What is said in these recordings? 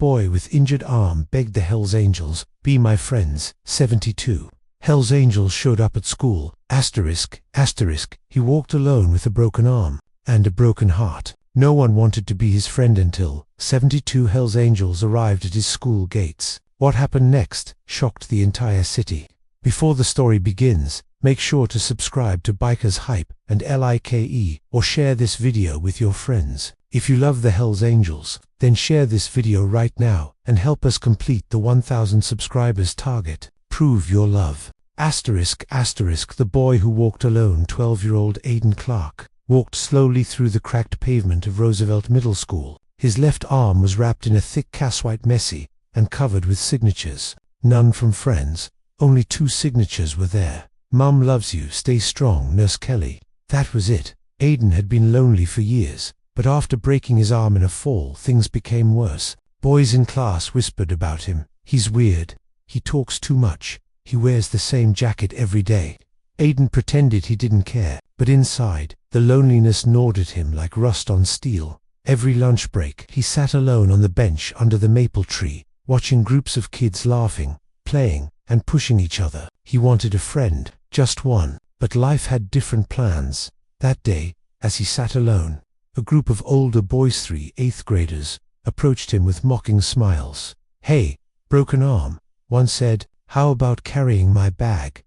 boy with injured arm begged the Hells Angels, "Be my friends." 72. Hells Angels showed up at school. He walked alone with a broken arm and a broken heart. No one wanted to be his friend until 72 Hells Angels arrived at his school gates. What happened next shocked the entire city. Before the story begins, make sure to subscribe to Bikers Hype and LIKE or share this video with your friends. If you love the Hells Angels, then share this video right now and help us complete the 1000 subscribers target. Prove your love. The boy who walked alone, 12-year-old Aiden Clark, walked slowly through the cracked pavement of Roosevelt Middle School. His left arm was wrapped in a thick casswhite messy and covered with signatures. None from friends, only 2 signatures were there. "Mum loves you, stay strong, Nurse Kelly." That was it. Aiden had been lonely for years, but after breaking his arm in a fall, things became worse. Boys in class whispered about him. "He's weird. He talks too much. He wears the same jacket every day." Aiden pretended he didn't care, but inside, the loneliness gnawed at him like rust on steel. Every lunch break, he sat alone on the bench under the maple tree, watching groups of kids laughing, playing, and pushing each other. He wanted a friend, just one, but life had different plans. That day, as he sat alone, a group of older boys, 3 8th graders, approached him with mocking smiles. "Hey, broken arm," one said, "how about carrying my bag?"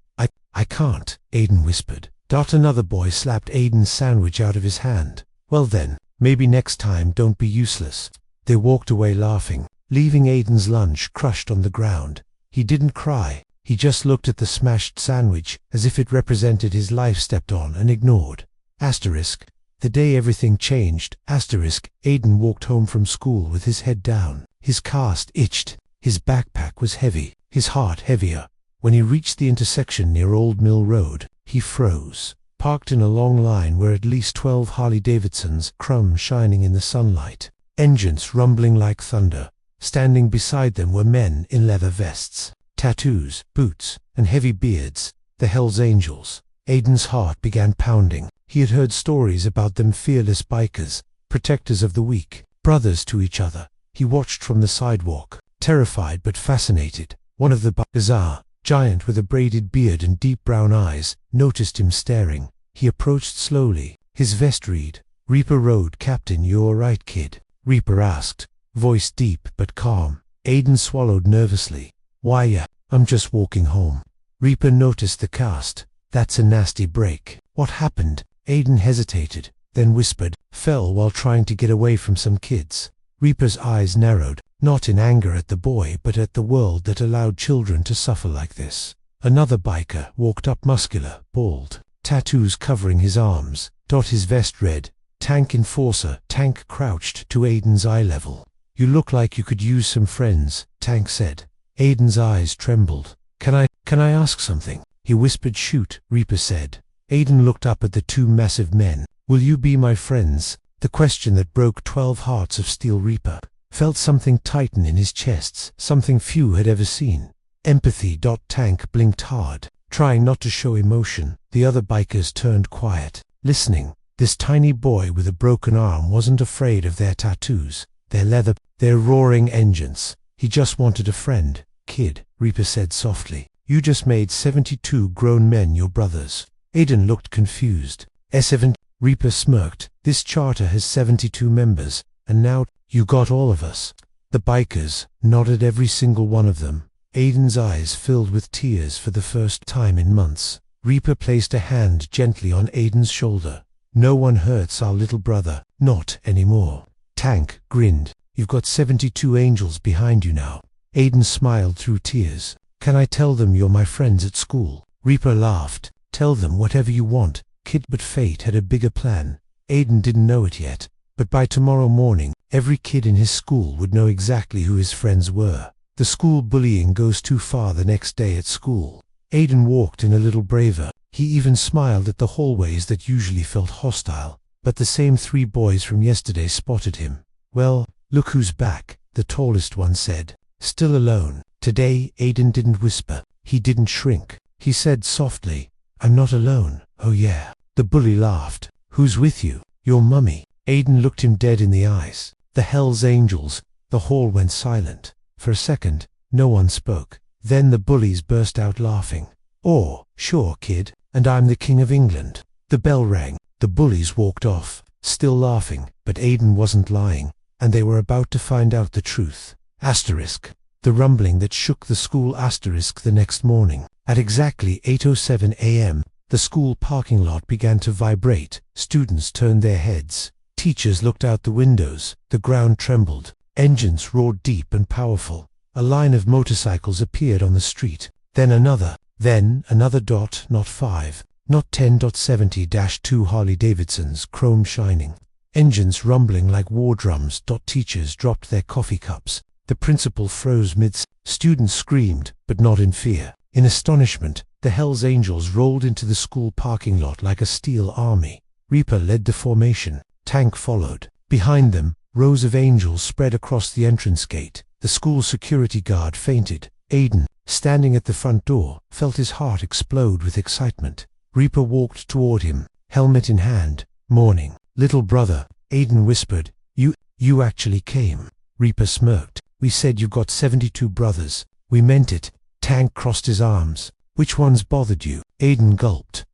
I can't," Aiden whispered. Another boy slapped Aiden's sandwich out of his hand. "Well then, maybe next time don't be useless." They walked away laughing, leaving Aiden's lunch crushed on the ground. He didn't cry, he just looked at the smashed sandwich as if it represented his life stepped on and ignored. The day everything changed. Aiden walked home from school with his head down. His cast itched, his backpack was heavy, his heart heavier. When he reached the intersection near Old Mill Road, he froze. Parked in a long line were at least 12 Harley-Davidsons, chrome shining in the sunlight, engines rumbling like thunder. Standing beside them were men in leather vests, tattoos, boots, and heavy beards, the Hells Angels. Aiden's heart began pounding. He had heard stories about them, fearless bikers, protectors of the weak, brothers to each other. He watched from the sidewalk, terrified but fascinated. One of the bikers, giant with a braided beard and deep brown eyes, noticed him staring. He approached slowly. His vest read, "Reaper Road Captain, you alright, kid?" Reaper asked, voice deep but calm. Aiden swallowed nervously. "Why, yeah, I'm just walking home." Reaper noticed the cast. "That's a nasty break. What happened?" Aiden hesitated, then whispered, "Fell while trying to get away from some kids." Reaper's eyes narrowed, not in anger at the boy but at the world that allowed children to suffer like this. Another biker walked up, muscular, bald, tattoos covering his arms. His vest read, "Tank Enforcer." Tank crouched to Aiden's eye level. "You look like you could use some friends," Tank said. Aiden's eyes trembled. Can I ask something?" he whispered. "Shoot," Reaper said. Aiden looked up at the 2 massive men. "Will you be my friends?" The question that broke 12 hearts of steel. Reaper felt something tighten in his chest, something few had ever seen. Empathy. Tank blinked hard, trying not to show emotion. The other bikers turned quiet, listening. This tiny boy with a broken arm wasn't afraid of their tattoos, their leather, their roaring engines. He just wanted a friend. "Kid," Reaper said softly, "you just made 72 grown men your brothers." Aiden looked confused. Reaper smirked. "This charter has 72 members, and now you got all of us." The bikers nodded, every single one of them. Aiden's eyes filled with tears for the first time in months. Reaper placed a hand gently on Aiden's shoulder. "No one hurts our little brother, not anymore." Tank grinned. "You've got 72 angels behind you now." Aiden smiled through tears. "Can I tell them you're my friends at school?" Reaper laughed. "Tell them whatever you want, kid." But fate had a bigger plan. Aiden didn't know it yet, but by tomorrow morning, every kid in his school would know exactly who his friends were. The school bullying goes too far. The next day at school, Aiden walked in a little braver. He even smiled at the hallways that usually felt hostile. But the same 3 boys from yesterday spotted him. "Well, look who's back," the tallest one said. Still alone. Today, Aiden didn't whisper. He didn't shrink. He said softly, "I'm not alone." "Oh yeah." The bully laughed. "Who's with you?" "Your mummy." Aiden looked him dead in the eyes. "The Hells Angels. The hall went silent. For a second, no one spoke. Then the bullies burst out laughing. "Oh, sure, kid, and I'm the King of England." The bell rang. The bullies walked off, still laughing, but Aiden wasn't lying, and they were about to find out the truth. Asterisk. The rumbling that shook the school asterisk the next morning. At exactly 8:07 a.m., the school parking lot began to vibrate. Students turned their heads. Teachers looked out the windows. The ground trembled. Engines roared deep and powerful. A line of motorcycles appeared on the street. Then another. Then another. Not 5. Not 10.70-2 Harley-Davidsons, chrome shining. Engines rumbling like war drums. Teachers dropped their coffee cups. The principal froze mid. Students screamed, but not in fear. In astonishment, the Hells Angels rolled into the school parking lot like a steel army. Reaper led the formation. Tank followed. Behind them, rows of angels spread across the entrance gate. The school security guard fainted. Aiden, standing at the front door, felt his heart explode with excitement. Reaper walked toward him, helmet in hand. "Morning, little brother," Aiden whispered. You actually came." Reaper smirked. "We said you got 72 brothers. We meant it." Tank crossed his arms. "Which ones bothered you?" Aiden gulped.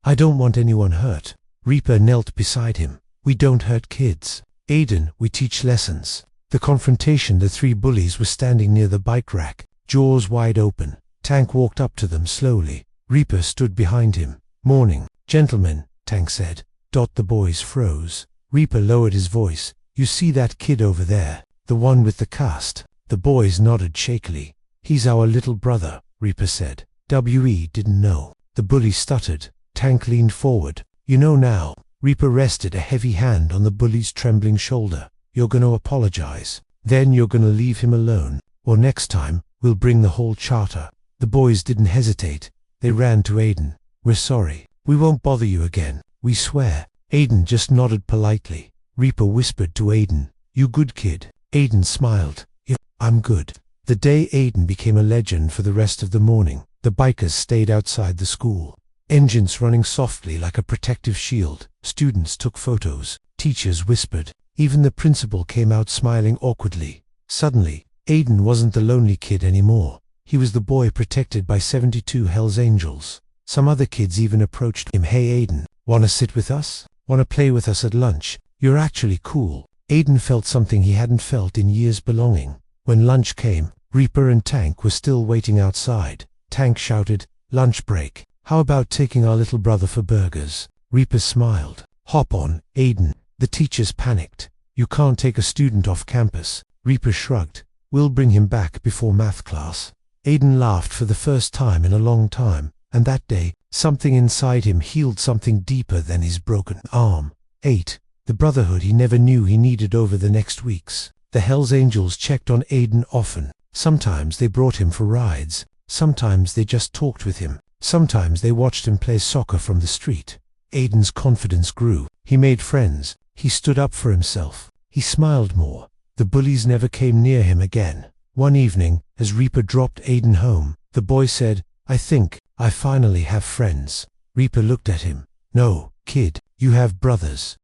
I don't want anyone hurt." Reaper knelt beside him. "We don't hurt kids, Aiden, we teach lessons." The confrontation. The 3 bullies were standing near the bike rack, jaws wide open. Tank walked up to them slowly. Reaper stood behind him. "Morning, gentlemen," Tank said. The boys froze. Reaper lowered his voice. "You see that kid over there? The one with the cast?" The boys nodded shakily. "He's our little brother," Reaper said. "We didn't know." The bully stuttered. Tank leaned forward. "You know now." Reaper rested a heavy hand on the bully's trembling shoulder. "You're gonna apologize. Then you're gonna leave him alone. Or next time, we'll bring the whole charter." The boys didn't hesitate. They ran to Aiden. "We're sorry. We won't bother you again. We swear." Aiden just nodded politely. Reaper whispered to Aiden, "You good kid?" Aiden smiled. "Yeah, I'm good." The day Aiden became a legend for the rest of the morning. The bikers stayed outside the school. Engines running softly like a protective shield. Students took photos. Teachers whispered. Even the principal came out smiling awkwardly. Suddenly, Aiden wasn't the lonely kid anymore. He was the boy protected by 72 Hells Angels. Some other kids even approached him. "Hey Aiden, wanna sit with us? Wanna play with us at lunch? You're actually cool." Aiden felt something he hadn't felt in years: belonging. When lunch came, Reaper and Tank were still waiting outside. Tank shouted, "Lunch break. How about taking our little brother for burgers?" Reaper smiled. "Hop on, Aiden." The teachers panicked. "You can't take a student off campus." Reaper shrugged. "We'll bring him back before math class." Aiden laughed for the first time in a long time, and that day, something inside him healed something deeper than his broken arm. 8. The brotherhood he never knew he needed. Over the next weeks, the Hells Angels checked on Aiden often. Sometimes they brought him for rides. Sometimes they just talked with him. Sometimes they watched him play soccer from the street. Aiden's confidence grew. He made friends. He stood up for himself. He smiled more. The bullies never came near him again. One evening, as Reaper dropped Aiden home, the boy said, "I think I finally have friends." Reaper looked at him. "No, kid, you have brothers."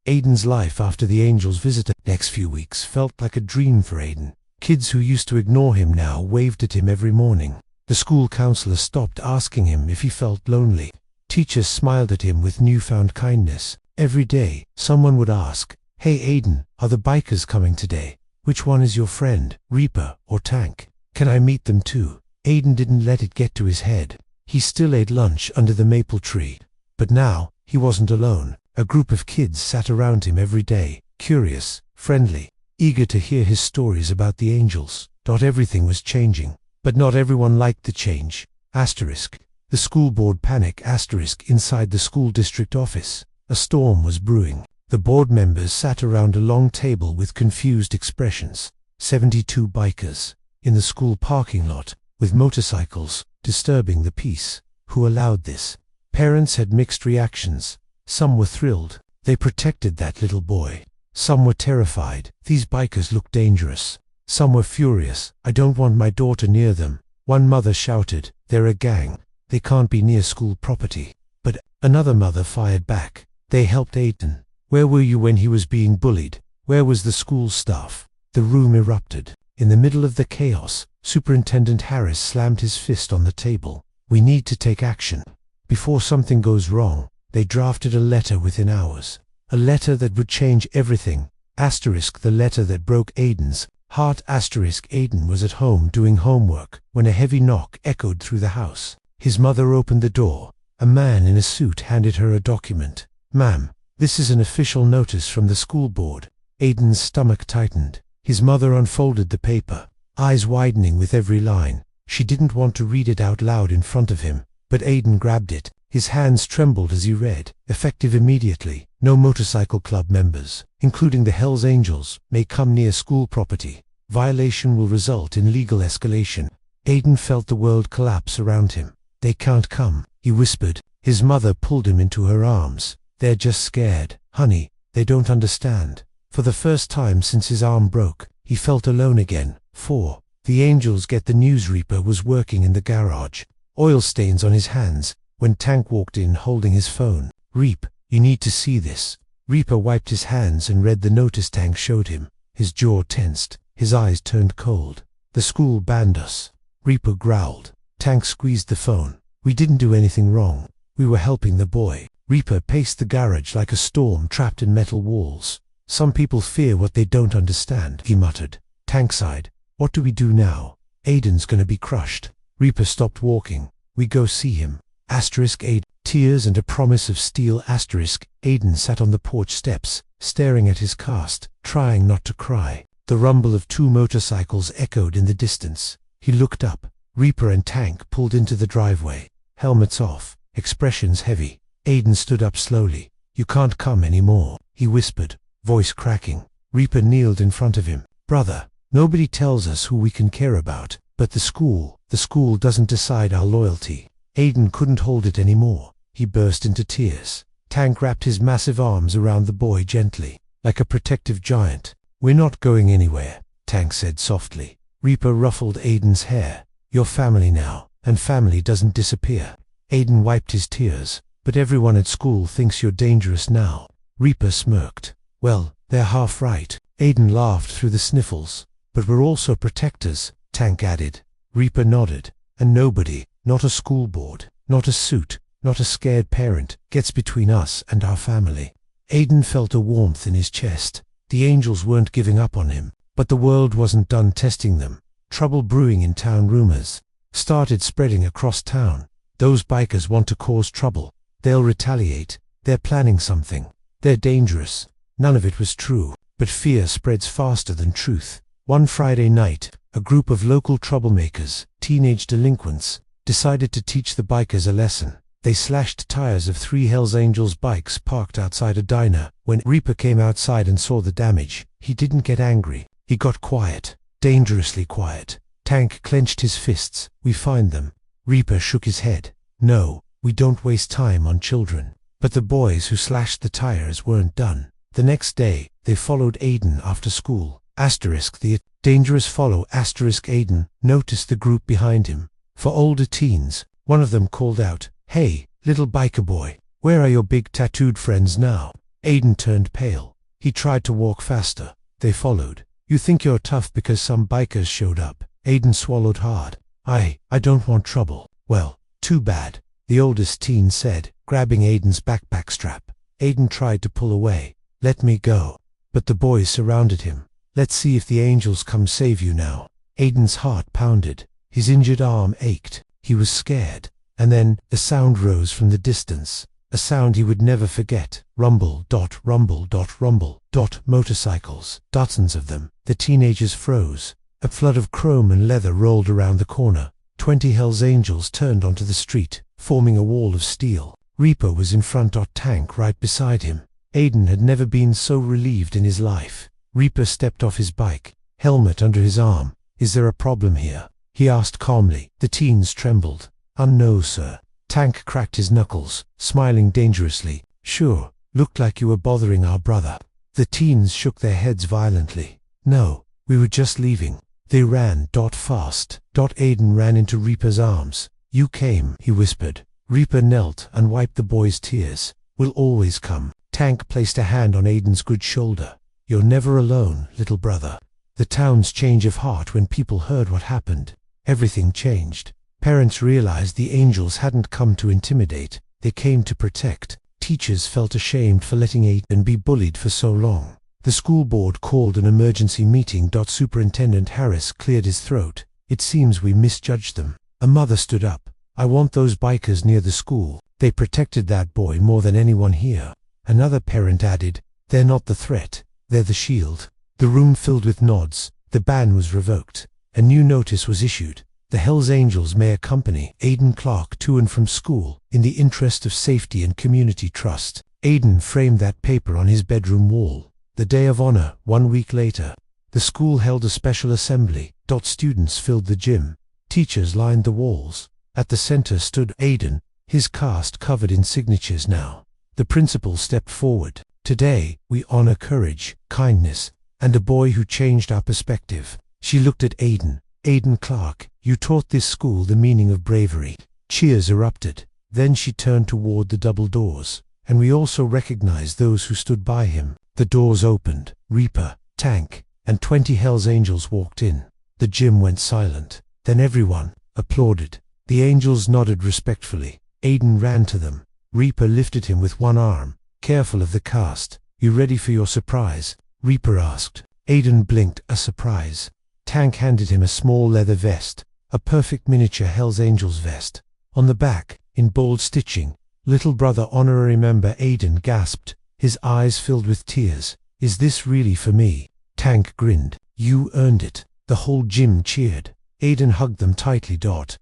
Aiden's life after the Angels' visit the next few weeks felt like a dream for Aiden. Kids who used to ignore him now waved at him every morning. The school counselor stopped asking him if he felt lonely. Teachers smiled at him with newfound kindness. Every day, someone would ask, "Hey Aiden, are the bikers coming today? Which one is your friend, Reaper or Tank? Can I meet them too?" Aiden didn't let it get to his head. He still ate lunch under the maple tree. But now, he wasn't alone. A group of kids sat around him every day, curious, friendly, eager to hear his stories about the Angels. Everything was changing, but not everyone liked the change. Asterisk. The school board panic. Asterisk. Inside the school district office, a storm was brewing. The board members sat around a long table with confused expressions. 72 bikers, in the school parking lot, with motorcycles, disturbing the peace. Who allowed this? Parents had mixed reactions. Some were thrilled. They protected that little boy. Some were terrified. These bikers look dangerous. Some were furious. "I don't want my daughter near them." One mother shouted, "They're a gang. They can't be near school property." But another mother fired back, "They helped Aiden. Where were you when he was being bullied? Where was the school staff?" The room erupted. In the middle of the chaos, Superintendent Harris slammed his fist on the table. We need to take action. Before something goes wrong, they drafted a letter within hours. A letter that would change everything. The letter that broke Aiden's heart. Aiden was at home doing homework when a heavy knock echoed through the house. His mother opened the door. A man in a suit handed her a document. "Ma'am, this is an official notice from the school board." Aiden's stomach tightened. His mother unfolded the paper, eyes widening with every line. She didn't want to read it out loud in front of him, but Aiden grabbed it. His hands trembled as he read. Effective immediately. No motorcycle club members, including the Hells Angels, may come near school property. Violation will result in legal escalation. Aiden felt the world collapse around him. "They can't come," he whispered. His mother pulled him into her arms. "They're just scared. Honey, they don't understand." For the first time since his arm broke, he felt alone again. 4. The Angels get the news. Reaper was working in the garage. Oil stains on his hands, when Tank walked in holding his phone. "Reap, you need to see this." Reaper wiped his hands and read the notice Tank showed him. His jaw tensed. His eyes turned cold. "The school banned us." Reaper growled. Tank squeezed the phone. "We didn't do anything wrong. We were helping the boy." Reaper paced the garage like a storm trapped in metal walls. "Some people fear what they don't understand," he muttered. Tank sighed. "What do we do now? Aiden's gonna be crushed." Reaper stopped walking. "We go see him." Aiden. Tears and a promise of steel. Aiden sat on the porch steps, staring at his cast, trying not to cry. The rumble of 2 motorcycles echoed in the distance. He looked up. Reaper and Tank pulled into the driveway. Helmets off, expressions heavy. Aiden stood up slowly. "You can't come anymore," he whispered, voice cracking. Reaper kneeled in front of him. "Brother, nobody tells us who we can care about, but the school doesn't decide our loyalty." Aiden couldn't hold it anymore. He burst into tears. Tank wrapped his massive arms around the boy gently, like a protective giant. "We're not going anywhere," Tank said softly. Reaper ruffled Aiden's hair. "You're family now, and family doesn't disappear." Aiden wiped his tears. "But everyone at school thinks you're dangerous now." Reaper smirked. "Well, they're half right." Aiden laughed through the sniffles. "But we're also protectors," Tank added. Reaper nodded. "And nobody, not a school board, not a suit, not a scared parent, gets between us and our family." Aiden felt a warmth in his chest. The Angels weren't giving up on him, but the world wasn't done testing them. Trouble brewing in town. Rumors started spreading across town. "Those bikers want to cause trouble. They'll retaliate. They're planning something. They're dangerous." None of it was true, but fear spreads faster than truth. One Friday night, a group of local troublemakers, teenage delinquents, decided to teach the bikers a lesson. They slashed tires of 3 Hells Angels bikes parked outside a diner. When Reaper came outside and saw the damage, he didn't get angry. He got quiet, dangerously quiet. Tank clenched his fists. "We find them." Reaper shook his head. "No, we don't waste time on children." But the boys who slashed the tires weren't done. The next day, they followed Aiden after school. The dangerous follow. Aiden noticed the group behind him. For older teens, one of them called out, "Hey, little biker boy, where are your big tattooed friends now?" Aiden turned pale. He tried to walk faster. They followed. "You think you're tough because some bikers showed up?" Aiden swallowed hard. I don't want trouble." "Well, too bad," the oldest teen said, grabbing Aiden's backpack strap. Aiden tried to pull away. "Let me go." But the boys surrounded him. "Let's see if the Angels come save you now." Aiden's heart pounded. His injured arm ached. He was scared. And then, a sound rose from the distance. A sound he would never forget. Rumble, dot, rumble, dot, rumble, dot, motorcycles. Dozens of them. The teenagers froze. A flood of chrome and leather rolled around the corner. 20 Hells Angels turned onto the street, forming a wall of steel. Reaper was in front. Tank right beside him. Aiden had never been so relieved in his life. Reaper stepped off his bike, helmet under his arm. "Is there a problem here?" he asked calmly. The teens trembled. "No, sir." Tank cracked his knuckles, smiling dangerously. "Sure, looked like you were bothering our brother." The teens shook their heads violently. "No, we were just leaving." They ran. Fast. Aiden ran into Reaper's arms. "You came," he whispered. Reaper knelt and wiped the boy's tears. "We'll always come." Tank placed a hand on Aiden's good shoulder. "You're never alone, little brother." The town's change of heart when people heard what happened. Everything changed. Parents realized the angels hadn't come to intimidate, they came to protect. Teachers felt ashamed for letting Aiden be bullied for so long. The school board called an emergency meeting. Superintendent Harris cleared his throat. It seems we misjudged them. A mother stood up. I want those bikers near the school. They protected that boy more than anyone here. Another parent added, they're not the threat, they're the shield. The room filled with nods. The ban was revoked. A new notice was issued. The Hells Angels may accompany Aiden Clark to and from school in the interest of safety and community trust. Aiden framed that paper on his bedroom wall. The day of honor, 1 week later. The school held a special assembly. Students filled the gym. Teachers lined the walls. At the center stood Aiden, his cast covered in signatures now. The principal stepped forward. Today, we honor courage, kindness, and a boy who changed our perspective. She looked at Aiden. Aiden Clark, you taught this school the meaning of bravery. Cheers erupted. Then she turned toward the double doors. And we also recognized those who stood by him. The doors opened. Reaper, Tank, and 20 Hells Angels walked in. The gym went silent. Then everyone applauded. The angels nodded respectfully. Aiden ran to them. Reaper lifted him with one arm. Careful of the cast. You ready for your surprise? Reaper asked. Aiden blinked. A surprise. Tank handed him a small leather vest. A perfect miniature Hells Angels vest. On the back, in bold stitching, Little Brother Honorary Member. Aiden gasped. His eyes filled with tears. Is this really for me? Tank grinned. You earned it. The whole gym cheered. Aiden hugged them tightly.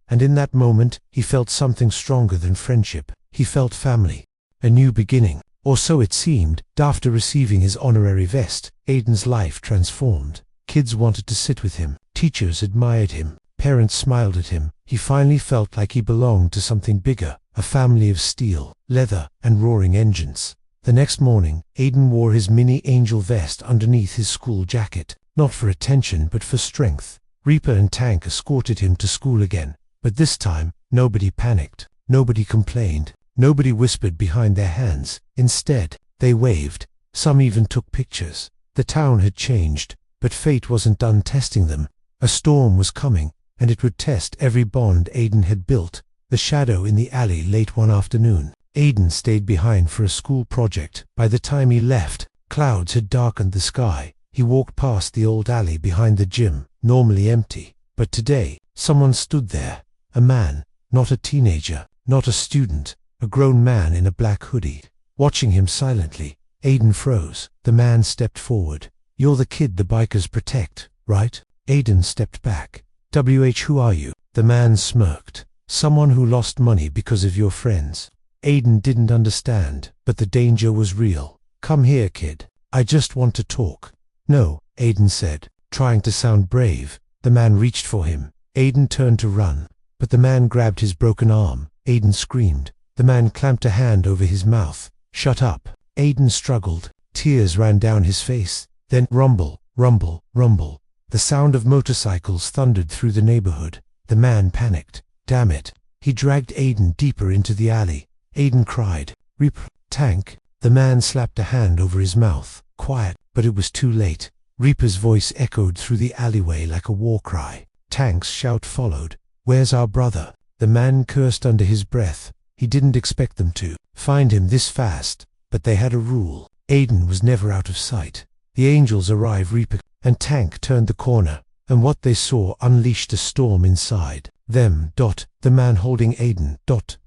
And in that moment, he felt something stronger than friendship. He felt family. A new beginning. Or so it seemed. After receiving his honorary vest, Aiden's life transformed. Kids wanted to sit with him. Teachers admired him. Parents smiled at him. He finally felt like he belonged to something bigger. A family of steel, leather, and roaring engines. The next morning, Aiden wore his mini angel vest underneath his school jacket. Not for attention but for strength. Reaper and Tank escorted him to school again. But this time, nobody panicked. Nobody complained. Nobody whispered behind their hands. Instead, they waved. Some even took pictures. The town had changed, but fate wasn't done testing them. A storm was coming, and it would test every bond Aiden had built. The shadow in the alley late one afternoon. Aiden stayed behind for a school project. By the time he left, clouds had darkened the sky. He walked past the old alley behind the gym, normally empty. But today, someone stood there. A man, not a teenager, not a student, a grown man in a black hoodie. Watching him silently, Aiden froze. The man stepped forward. You're the kid the bikers protect, right? Aiden stepped back. Who are you? The man smirked. Someone who lost money because of your friends. Aiden didn't understand, but the danger was real. Come here, kid. I just want to talk. No, Aiden said, trying to sound brave. The man reached for him. Aiden turned to run, but the man grabbed his broken arm. Aiden screamed. The man clamped a hand over his mouth. Shut up. Aiden struggled. Tears ran down his face. Then rumble, rumble, rumble. The sound of motorcycles thundered through the neighborhood. The man panicked. Damn it. He dragged Aiden deeper into the alley. Aiden cried. Reaper, Tank. The man slapped a hand over his mouth. Quiet, but it was too late. Reaper's voice echoed through the alleyway like a war cry. Tank's shout followed. Where's our brother? The man cursed under his breath. He didn't expect them to find him this fast, but they had a rule. Aiden was never out of sight. The angels arrived. Reaper and Tank turned the corner, and what they saw unleashed a storm inside them. The man holding Aiden.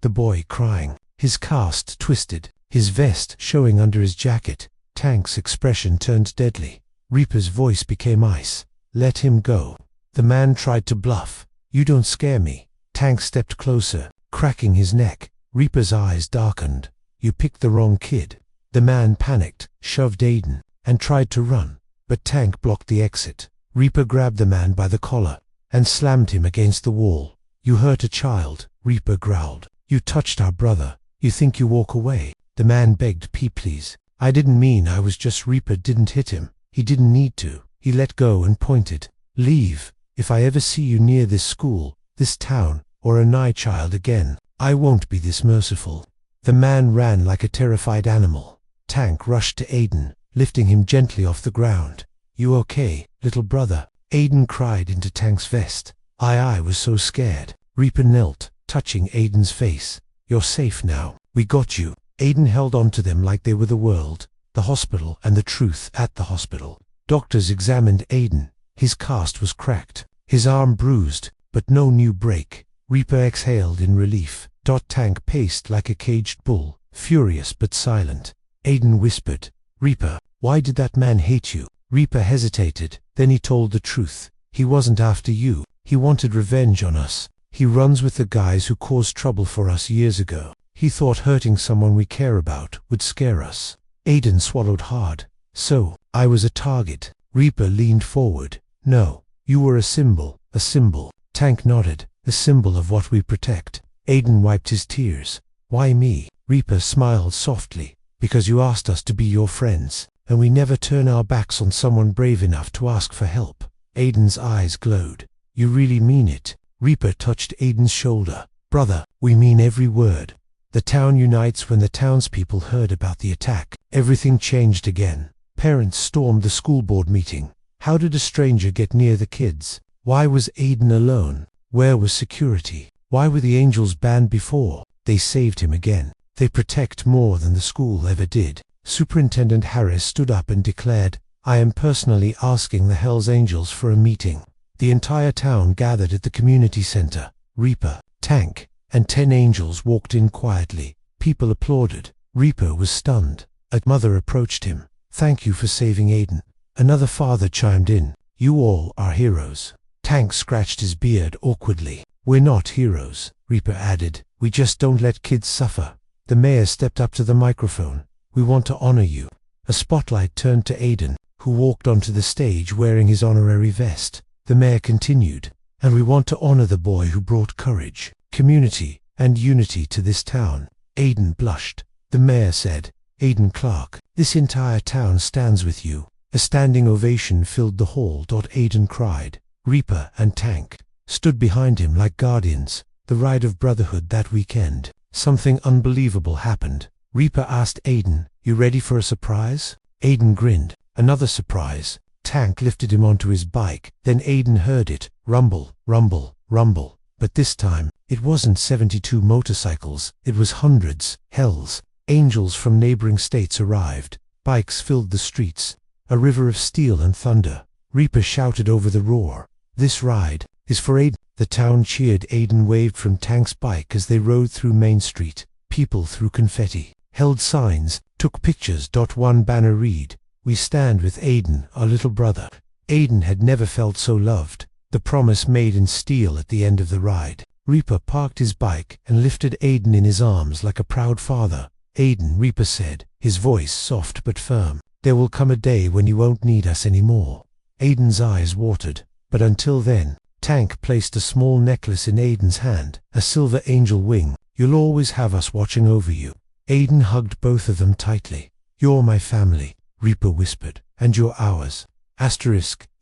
The boy crying. His cast twisted, his vest showing under his jacket. Tank's expression turned deadly. Reaper's voice became ice. Let him go. The man tried to bluff. You don't scare me. Tank stepped closer, cracking his neck. Reaper's eyes darkened. You picked the wrong kid. The man panicked, shoved Aiden, and tried to run. But Tank blocked the exit. Reaper grabbed the man by the collar and slammed him against the wall. You hurt a child, Reaper growled. You touched our brother. You think you walk away? The man begged. Please. I didn't mean I was just. Reaper didn't hit him. He didn't need to. He let go and pointed. Leave. If I ever see you near this school, this town, or a nigh child again, I won't be this merciful. The man ran like a terrified animal. Tank rushed to Aiden, lifting him gently off the ground. You okay, little brother? Aiden cried into Tank's vest. I was so scared. Reaper knelt, touching Aiden's face. You're safe now. We got you. Aiden held on to them like they were the world, the hospital, and the truth at the hospital. Doctors examined Aiden. His cast was cracked, his arm bruised, but no new break. Reaper exhaled in relief. Tank paced like a caged bull, furious but silent. Aiden whispered, Reaper, why did that man hate you? Reaper hesitated, then he told the truth. He wasn't after you. He wanted revenge on us. He runs with the guys who caused trouble for us years ago. He thought hurting someone we care about would scare us. Aiden swallowed hard. So, I was a target. Reaper leaned forward. No, you were a symbol. A symbol. Tank nodded. A symbol of what we protect. Aiden wiped his tears. Why me? Reaper smiled softly. Because you asked us to be your friends, and we never turn our backs on someone brave enough to ask for help. Aiden's eyes glowed. You really mean it? Reaper touched Aiden's shoulder. Brother, we mean every word. The town unites when the townspeople heard about the attack. Everything changed again. Parents stormed the school board meeting. How did a stranger get near the kids? Why was Aiden alone? Where was security? Why were the angels banned before? They saved him again. They protect more than the school ever did. Superintendent Harris stood up and declared, I am personally asking the Hells Angels for a meeting. The entire town gathered at the community center. Reaper, Tank, and 10 angels walked in quietly. People applauded. Reaper was stunned. A mother approached him. Thank you for saving Aiden. Another father chimed in. You all are heroes. Tank scratched his beard awkwardly. We're not heroes, Reaper added. We just don't let kids suffer. The mayor stepped up to the microphone. We want to honor you. A spotlight turned to Aiden, who walked onto the stage wearing his honorary vest. The mayor continued, and we want to honor the boy who brought courage, community, and unity to this town. Aiden blushed. The mayor said, Aiden Clark, this entire town stands with you. A standing ovation filled the hall. Aiden cried. Reaper and Tank stood behind him like guardians. The ride of Brotherhood that weekend. Something unbelievable happened. Reaper asked Aiden, you ready for a surprise? Aiden grinned. Another surprise. Tank lifted him onto his bike. Then Aiden heard it. Rumble, rumble, rumble. But this time, it wasn't 72 motorcycles. It was hundreds. Hells Angels from neighboring states arrived. Bikes filled the streets. A river of steel and thunder. Reaper shouted over the roar. This ride is for Aiden. The town cheered. Aiden waved from Tank's bike as they rode through Main Street. People threw confetti, held signs, took pictures. One banner read, We stand with Aiden, our little brother. Aiden had never felt so loved. The promise made in steel at the end of the ride. Reaper parked his bike and lifted Aiden in his arms like a proud father. Aiden, Reaper said, his voice soft but firm. There will come a day when you won't need us anymore. Aiden's eyes watered, but until then, Tank placed a small necklace in Aiden's hand, a silver angel wing. You'll always have us watching over you. Aiden hugged both of them tightly. You're my family, Reaper whispered, and you're ours.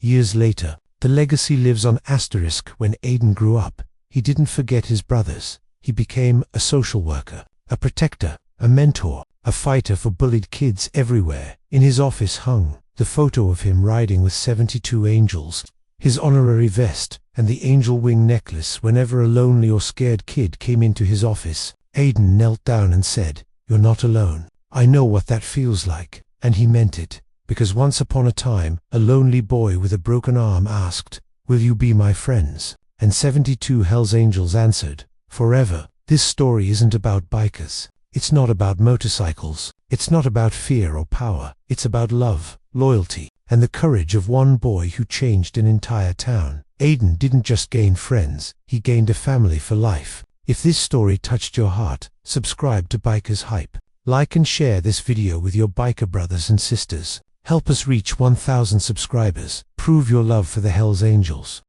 Years later, the legacy lives on. When Aiden grew up, he didn't forget his brothers. He became a social worker, a protector, a mentor, a fighter for bullied kids everywhere. In his office hung the photo of him riding with 72 angels, his honorary vest, and the angel wing necklace. Whenever a lonely or scared kid came into his office, Aiden knelt down and said, You're not alone. I know what that feels like. And he meant it, because once upon a time, a lonely boy with a broken arm asked, Will you be my friends? And 72 Hells Angels answered, Forever. This story isn't about bikers. It's not about motorcycles. It's not about fear or power. It's about love, loyalty, and the courage of one boy who changed an entire town. Aiden didn't just gain friends, he gained a family for life. If this story touched your heart, subscribe to Bikers Hype. Like and share this video with your biker brothers and sisters. Help us reach 1,000 subscribers. Prove your love for the Hells Angels.